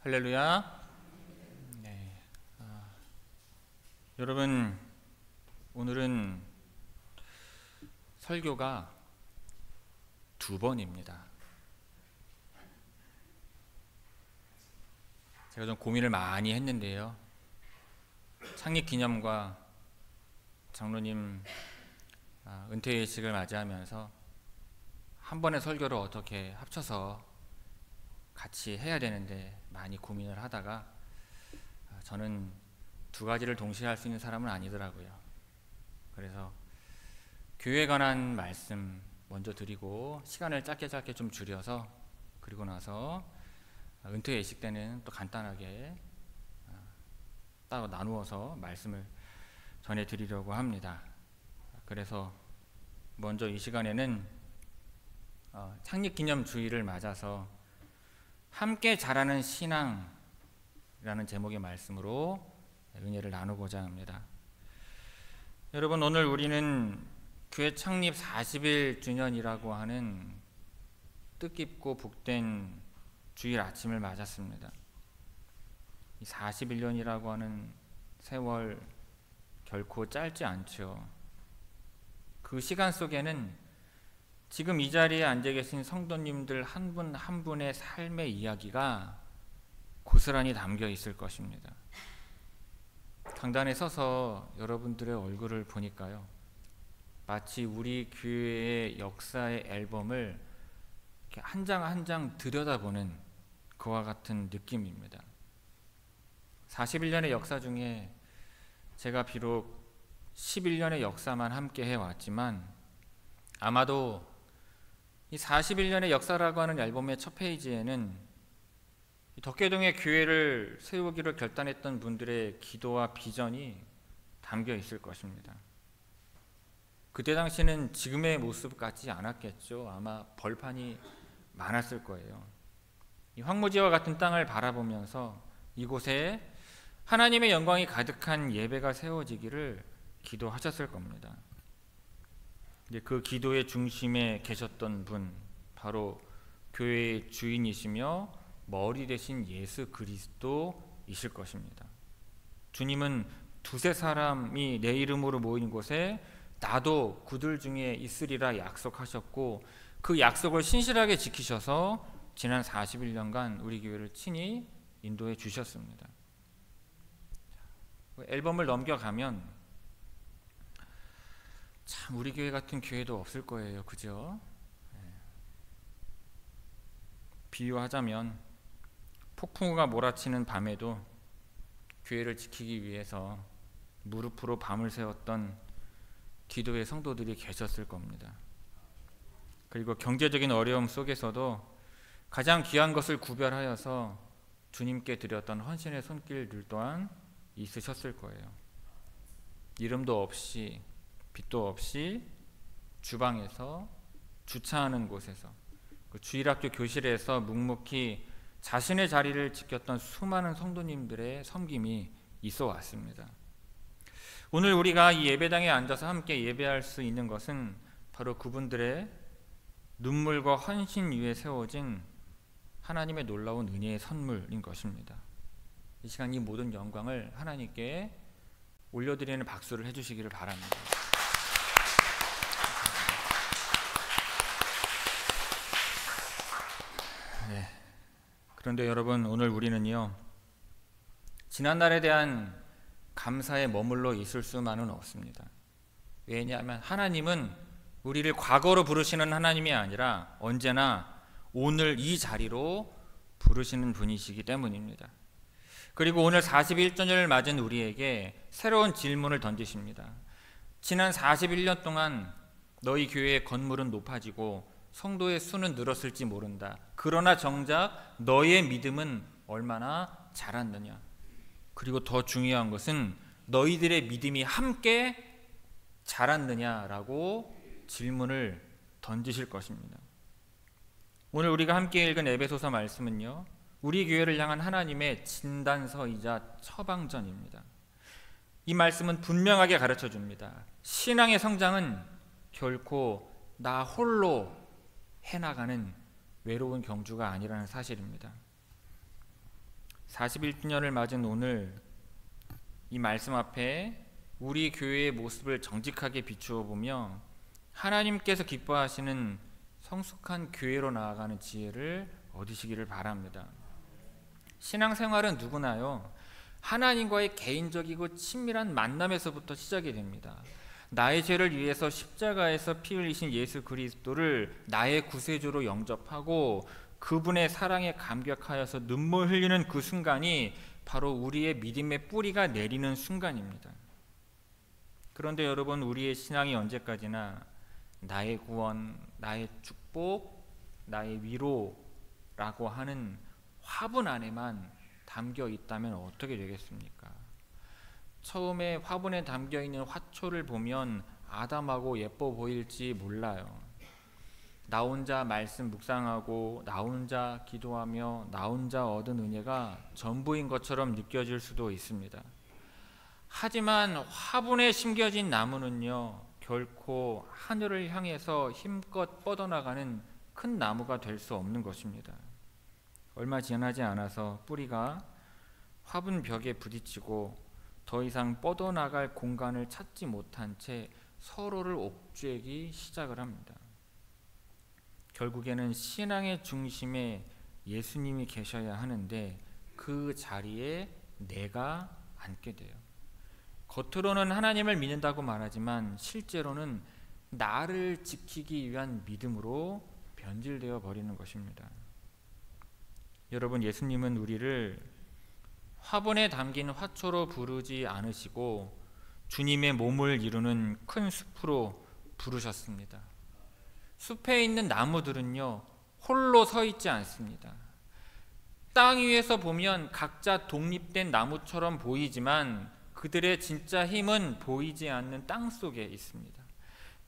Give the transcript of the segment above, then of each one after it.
할렐루야. 네. 여러분, 오늘은 설교가 두 번입니다. 제가 좀 고민을 많이 했는데요. 창립 기념과 장로님 은퇴 예식을 맞이하면서 한 번의 설교를 어떻게 합쳐서 같이 해야 되는데 많이 고민을 하다가 저는 두 가지를 동시에 할 수 있는 사람은 아니더라고요. 그래서 교회에 관한 말씀 먼저 드리고 시간을 짧게 좀 줄여서 그리고 나서 은퇴 예식 때는 또 간단하게 따로 나누어서 말씀을 전해드리려고 합니다. 그래서 먼저 이 시간에는 창립기념주일을 맞아서 함께 자라는 신앙이라는 제목의 말씀으로 은혜를 나누고자 합니다. 여러분, 오늘 우리는 교회 창립 40일 주년이라고 하는 뜻깊고 복된 주일 아침을 맞았습니다. 이 41년이라고 하는 세월 결코 짧지 않죠. 그 시간 속에는 지금 이 자리에 앉아 계신 성도님들 한 분 한 분의 삶의 이야기가 고스란히 담겨 있을 것입니다. 강단에 서서 여러분들의 얼굴을 보니까요, 마치 우리 교회의 역사의 앨범을 한 장 한 장 들여다보는 그와 같은 느낌입니다. 41년의 역사 중에 제가 비록 11년의 역사만 함께 해왔지만 아마도 이 41년의 역사라고 하는 앨범의 첫 페이지에는 덕계동의 교회를 세우기로 결단했던 분들의 기도와 비전이 담겨 있을 것입니다. 그때 당시는 지금의 모습 같지 않았겠죠. 아마 벌판이 많았을 거예요. 이 황무지와 같은 땅을 바라보면서 이곳에 하나님의 영광이 가득한 예배가 세워지기를 기도하셨을 겁니다. 그 기도의 중심에 계셨던 분, 바로 교회의 주인이시며 머리 대신 예수 그리스도이실 것입니다. 주님은 두세 사람이 내 이름으로 모인 곳에 나도 그들 중에 있으리라 약속하셨고, 그 약속을 신실하게 지키셔서 지난 41년간 우리 교회를 친히 인도해 주셨습니다. 앨범을 넘겨가면 참 우리 교회 같은 교회도 없을 거예요. 그죠? 비유하자면 폭풍우가 몰아치는 밤에도 교회를 지키기 위해서 무릎으로 밤을 새웠던 기도의 성도들이 계셨을 겁니다. 그리고 경제적인 어려움 속에서도 가장 귀한 것을 구별하여서 주님께 드렸던 헌신의 손길들 또한 있으셨을 거예요. 이름도 없이 빛도 없이 주방에서, 주차하는 곳에서, 그 주일학교 교실에서 묵묵히 자신의 자리를 지켰던 수많은 성도님들의 섬김이 있어 왔습니다. 오늘 우리가 이 예배당에 앉아서 함께 예배할 수 있는 것은 바로 그분들의 눈물과 헌신 위에 세워진 하나님의 놀라운 은혜의 선물인 것입니다. 이 시간 이 모든 영광을 하나님께 올려드리는 박수를 해주시기를 바랍니다. 네. 그런데 여러분, 오늘 우리는요, 지난날에 대한 감사에 머물러 있을 수만은 없습니다. 왜냐하면 하나님은 우리를 과거로 부르시는 하나님이 아니라 언제나 오늘 이 자리로 부르시는 분이시기 때문입니다. 그리고 오늘 41주년을 맞은 우리에게 새로운 질문을 던지십니다. 지난 41년 동안 너희 교회의 건물은 높아지고 성도의 수는 늘었을지 모른다. 그러나 정작 너희의 믿음은 얼마나 자랐느냐. 그리고 더 중요한 것은 너희들의 믿음이 함께 자랐느냐라고 질문을 던지실 것입니다. 오늘 우리가 함께 읽은 에베소서 말씀은요, 우리 교회를 향한 하나님의 진단서이자 처방전입니다. 이 말씀은 분명하게 가르쳐 줍니다. 신앙의 성장은 결코 나 홀로 해나가는 외로운 경주가 아니라는 사실입니다. 41주년을 맞은 오늘 이 말씀 앞에 우리 교회의 모습을 정직하게 비추어 보며 하나님께서 기뻐하시는 성숙한 교회로 나아가는 지혜를 얻으시기를 바랍니다. 신앙생활은 누구나요, 하나님과의 개인적이고 친밀한 만남에서부터 시작이 됩니다. 나의 죄를 위해서 십자가에서 피 흘리신 예수 그리스도를 나의 구세주로 영접하고 그분의 사랑에 감격하여서 눈물 흘리는 그 순간이 바로 우리의 믿음의 뿌리가 내리는 순간입니다. 그런데 여러분, 우리의 신앙이 언제까지나 나의 구원, 나의 축복, 나의 위로라고 하는 화분 안에만 담겨 있다면 어떻게 되겠습니까? 처음에 화분에 담겨 있는 화초를 보면 아담하고 예뻐 보일지 몰라요. 나 혼자 말씀 묵상하고 나 혼자 기도하며 나 혼자 얻은 은혜가 전부인 것처럼 느껴질 수도 있습니다. 하지만 화분에 심겨진 나무는요, 결코 하늘을 향해서 힘껏 뻗어나가는 큰 나무가 될 수 없는 것입니다. 얼마 지나지 않아서 뿌리가 화분 벽에 부딪히고 더 이상 뻗어나갈 공간을 찾지 못한 채 서로를 옥죄기 시작을 합니다. 결국에는 신앙의 중심에 예수님이 계셔야 하는데 그 자리에 내가 앉게 돼요. 겉으로는 하나님을 믿는다고 말하지만 실제로는 나를 지키기 위한 믿음으로 변질되어 버리는 것입니다. 여러분, 예수님은 우리를 화분에 담긴 화초로 부르지 않으시고 주님의 몸을 이루는 큰 숲으로 부르셨습니다. 숲에 있는 나무들은요, 홀로 서 있지 않습니다. 땅 위에서 보면 각자 독립된 나무처럼 보이지만 그들의 진짜 힘은 보이지 않는 땅 속에 있습니다.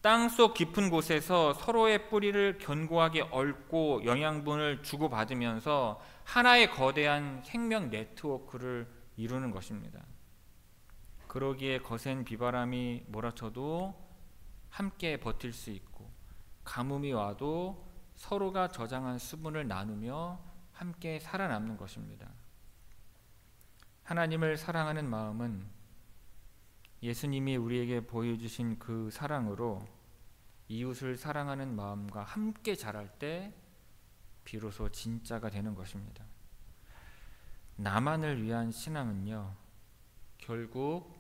땅속 깊은 곳에서 서로의 뿌리를 견고하게 얽고 영양분을 주고받으면서 하나의 거대한 생명 네트워크를 이루는 것입니다. 그러기에 거센 비바람이 몰아쳐도 함께 버틸 수 있고 가뭄이 와도 서로가 저장한 수분을 나누며 함께 살아남는 것입니다. 하나님을 사랑하는 마음은 예수님이 우리에게 보여주신 그 사랑으로 이웃을 사랑하는 마음과 함께 자랄 때 비로소 진짜가 되는 것입니다. 나만을 위한 신앙은요, 결국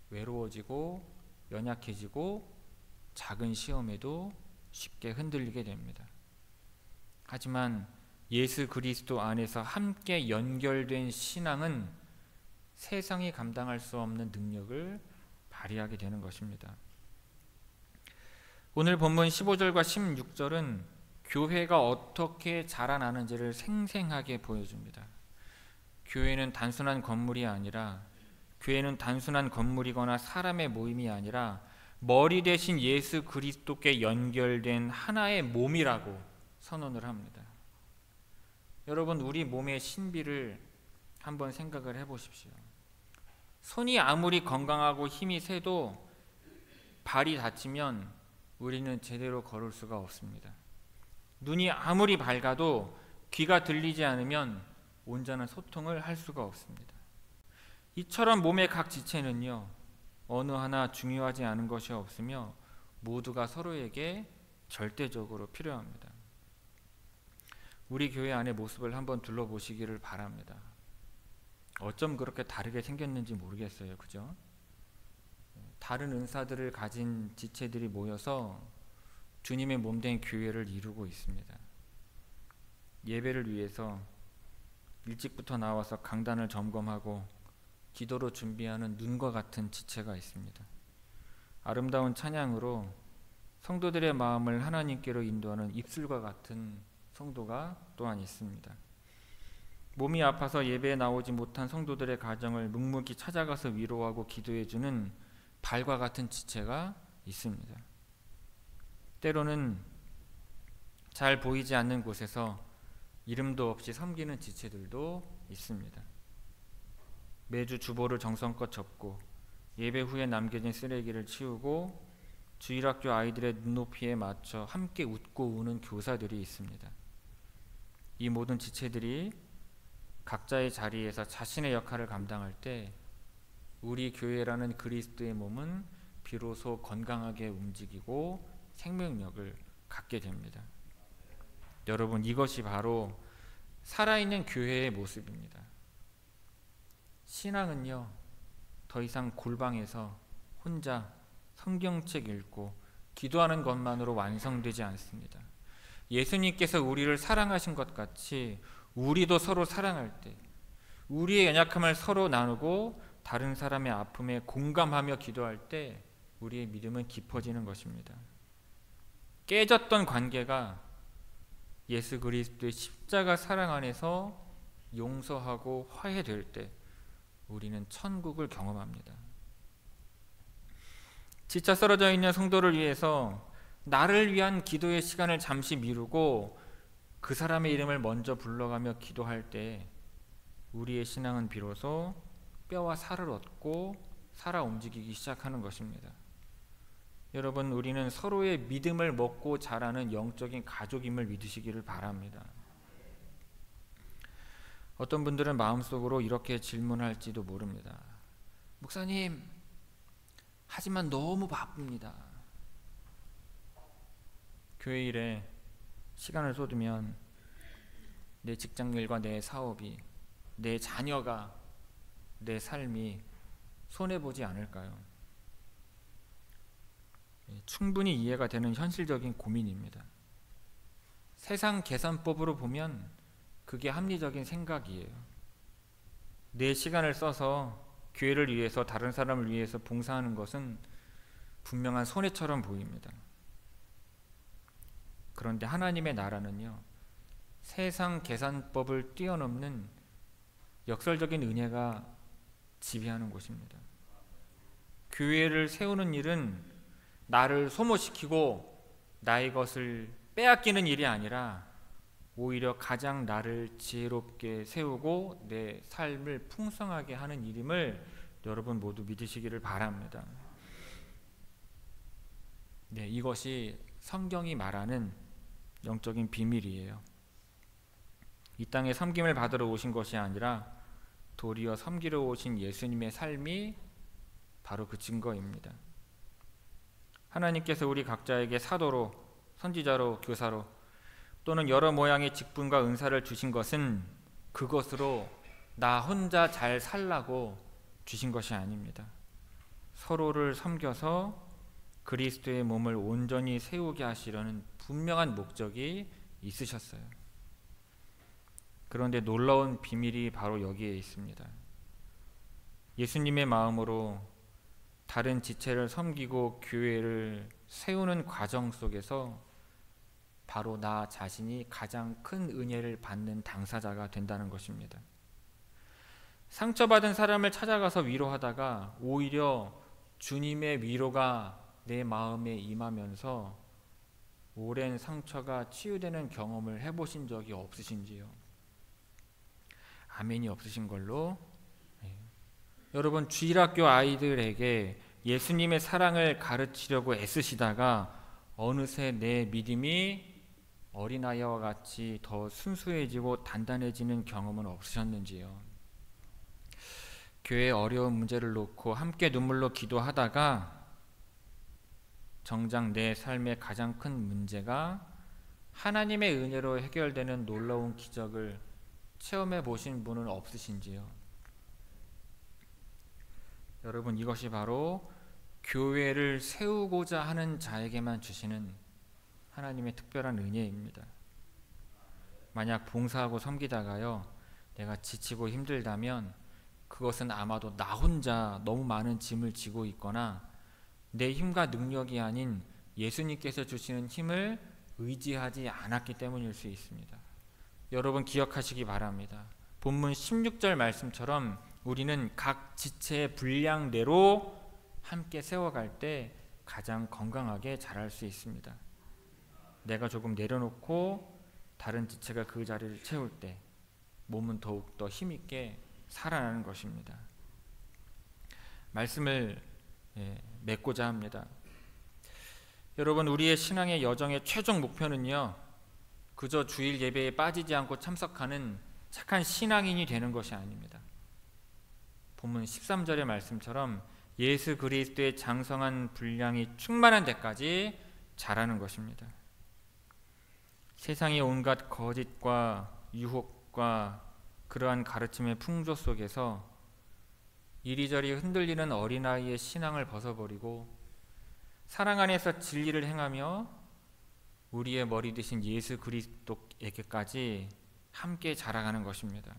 외로워지고 연약해지고 작은 시험에도 쉽게 흔들리게 됩니다. 하지만 예수 그리스도 안에서 함께 연결된 신앙은 세상이 감당할 수 없는 능력을 발휘하게 되는 것입니다. 오늘 본문 15절과 16절은 교회가 어떻게 자라나는지를 생생하게 보여줍니다. 교회는 단순한 건물이 아니라, 교회는 단순한 건물이거나 사람의 모임이 아니라 머리 대신 예수 그리스도께 연결된 하나의 몸이라고 선언을 합니다. 여러분, 우리 몸의 신비를 한번 생각을 해보십시오. 손이 아무리 건강하고 힘이 세도 발이 다치면 우리는 제대로 걸을 수가 없습니다. 눈이 아무리 밝아도 귀가 들리지 않으면 온전한 소통을 할 수가 없습니다. 이처럼 몸의 각 지체는요, 어느 하나 중요하지 않은 것이 없으며 모두가 서로에게 절대적으로 필요합니다. 우리 교회 안의 모습을 한번 둘러보시기를 바랍니다. 어쩜 그렇게 다르게 생겼는지 모르겠어요. 그죠? 다른 은사들을 가진 지체들이 모여서 주님의 몸된 교회를 이루고 있습니다. 예배를 위해서 일찍부터 나와서 강단을 점검하고 기도로 준비하는 눈과 같은 지체가 있습니다. 아름다운 찬양으로 성도들의 마음을 하나님께로 인도하는 입술과 같은 성도가 또한 있습니다. 몸이 아파서 예배에 나오지 못한 성도들의 가정을 묵묵히 찾아가서 위로하고 기도해주는 발과 같은 지체가 있습니다. 때로는 잘 보이지 않는 곳에서 이름도 없이 섬기는 지체들도 있습니다. 매주 주보를 정성껏 접고 예배 후에 남겨진 쓰레기를 치우고 주일학교 아이들의 눈높이에 맞춰 함께 웃고 우는 교사들이 있습니다. 이 모든 지체들이 각자의 자리에서 자신의 역할을 감당할 때 우리 교회라는 그리스도의 몸은 비로소 건강하게 움직이고 생명력을 갖게 됩니다. 여러분, 이것이 바로 살아있는 교회의 모습입니다. 신앙은요, 더 이상 골방에서 혼자 성경책 읽고 기도하는 것만으로 완성되지 않습니다. 예수님께서 우리를 사랑하신 것 같이 우리도 서로 사랑할 때, 우리의 연약함을 서로 나누고 다른 사람의 아픔에 공감하며 기도할 때 우리의 믿음은 깊어지는 것입니다. 깨졌던 관계가 예수 그리스도의 십자가 사랑 안에서 용서하고 화해될 때 우리는 천국을 경험합니다. 지쳐 쓰러져 있는 성도를 위해서 나를 위한 기도의 시간을 잠시 미루고 그 사람의 이름을 먼저 불러가며 기도할 때 우리의 신앙은 비로소 뼈와 살을 얻고 살아 움직이기 시작하는 것입니다. 여러분, 우리는 서로의 믿음을 먹고 자라는 영적인 가족임을 믿으시기를 바랍니다. 어떤 분들은 마음속으로 이렇게 질문할지도 모릅니다. 목사님, 하지만 너무 바쁩니다. 교회 일에 시간을 쏟으면 내 직장일과 내 사업이, 내 자녀가, 내 삶이 손해보지 않을까요? 충분히 이해가 되는 현실적인 고민입니다. 세상 계산법으로 보면 그게 합리적인 생각이에요. 내 시간을 써서 교회를 위해서, 다른 사람을 위해서 봉사하는 것은 분명한 손해처럼 보입니다. 그런데 하나님의 나라는요, 세상 계산법을 뛰어넘는 역설적인 은혜가 지배하는 곳입니다. 교회를 세우는 일은 나를 소모시키고 나의 것을 빼앗기는 일이 아니라 오히려 가장 나를 지혜롭게 세우고 내 삶을 풍성하게 하는 일임을 여러분 모두 믿으시기를 바랍니다. 네, 이것이 성경이 말하는 영적인 비밀이에요. 이 땅에 섬김을 받으러 오신 것이 아니라 도리어 섬기러 오신 예수님의 삶이 바로 그 증거입니다. 하나님께서 우리 각자에게 사도로, 선지자로, 교사로 또는 여러 모양의 직분과 은사를 주신 것은 그것으로 나 혼자 잘 살라고 주신 것이 아닙니다. 서로를 섬겨서 그리스도의 몸을 온전히 세우게 하시려는 분명한 목적이 있으셨어요. 그런데 놀라운 비밀이 바로 여기에 있습니다. 예수님의 마음으로 다른 지체를 섬기고 교회를 세우는 과정 속에서 바로 나 자신이 가장 큰 은혜를 받는 당사자가 된다는 것입니다. 상처받은 사람을 찾아가서 위로하다가 오히려 주님의 위로가 내 마음에 임하면서 오랜 상처가 치유되는 경험을 해보신 적이 없으신지요? 아멘이 없으신 걸로. 여러분, 주일학교 아이들에게 예수님의 사랑을 가르치려고 애쓰시다가 어느새 내 믿음이 어린아이와 같이 더 순수해지고 단단해지는 경험은 없으셨는지요? 교회의 어려운 문제를 놓고 함께 눈물로 기도하다가 정작 내 삶의 가장 큰 문제가 하나님의 은혜로 해결되는 놀라운 기적을 체험해 보신 분은 없으신지요? 여러분, 이것이 바로 교회를 세우고자 하는 자에게만 주시는 하나님의 특별한 은혜입니다. 만약 봉사하고 섬기다가요, 내가 지치고 힘들다면 그것은 아마도 나 혼자 너무 많은 짐을 지고 있거나 내 힘과 능력이 아닌 예수님께서 주시는 힘을 의지하지 않았기 때문일 수 있습니다. 여러분, 기억하시기 바랍니다. 본문 16절 말씀처럼 우리는 각 지체의 분량대로 함께 세워갈 때 가장 건강하게 자랄 수 있습니다. 내가 조금 내려놓고 다른 지체가 그 자리를 채울 때 몸은 더욱더 힘있게 살아나는 것입니다. 말씀을 맺고자 합니다. 여러분, 우리의 신앙의 여정의 최종 목표는요, 그저 주일 예배에 빠지지 않고 참석하는 착한 신앙인이 되는 것이 아닙니다. 본문 13절의 말씀처럼 예수 그리스도의 장성한 분량이 충만한 데까지 자라는 것입니다. 세상의 온갖 거짓과 유혹과 그러한 가르침의 풍조 속에서 이리저리 흔들리는 어린아이의 신앙을 벗어버리고 사랑 안에서 진리를 행하며 우리의 머리 되신 예수 그리스도에게까지 함께 자라가는 것입니다.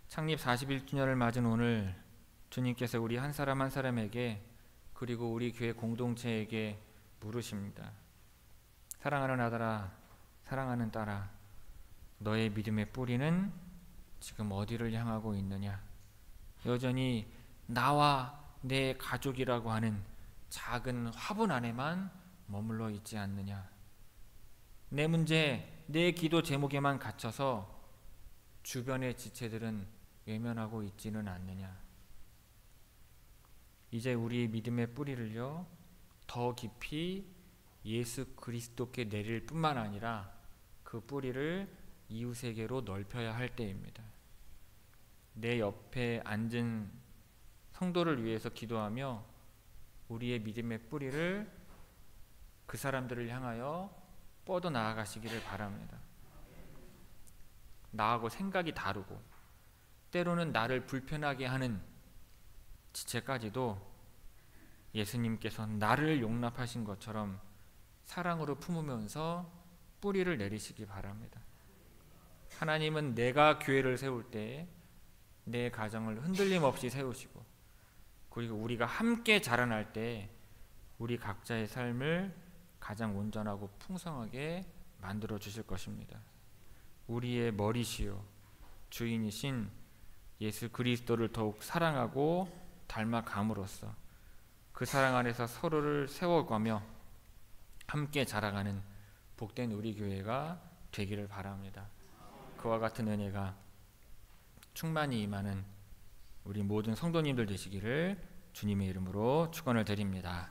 창립 41주년을 맞은 오늘 주님께서 우리 한 사람 한 사람에게 그리고 우리 교회 공동체에게 물으십니다. 사랑하는 아들아, 사랑하는 딸아, 너의 믿음의 뿌리는 지금 어디를 향하고 있느냐? 여전히 나와 내 가족이라고 하는 작은 화분 안에만 머물러 있지 않느냐? 내 문제, 내 기도 제목에만 갇혀서 주변의 지체들은 외면하고 있지는 않느냐? 이제 우리 믿음의 뿌리를요, 더 깊이 예수 그리스도께 내릴 뿐만 아니라 그 뿌리를 이웃에게로 넓혀야 할 때입니다. 내 옆에 앉은 성도를 위해서 기도하며 우리의 믿음의 뿌리를 그 사람들을 향하여 뻗어 나아가시기를 바랍니다. 나하고 생각이 다르고 때로는 나를 불편하게 하는 지체까지도 예수님께서 나를 용납하신 것처럼 사랑으로 품으면서 뿌리를 내리시기 바랍니다. 하나님은 내가 교회를 세울 때 내 가정을 흔들림 없이 세우시고 그리고 우리가 함께 자라날 때 우리 각자의 삶을 가장 온전하고 풍성하게 만들어 주실 것입니다. 우리의 머리시요 주인이신 예수 그리스도를 더욱 사랑하고 닮아감으로써 그 사랑 안에서 서로를 세워가며 함께 자라가는 복된 우리 교회가 되기를 바랍니다. 그와 같은 은혜가 충만히 임하는 우리 모든 성도님들 되시기를 주님의 이름으로 축원을 드립니다.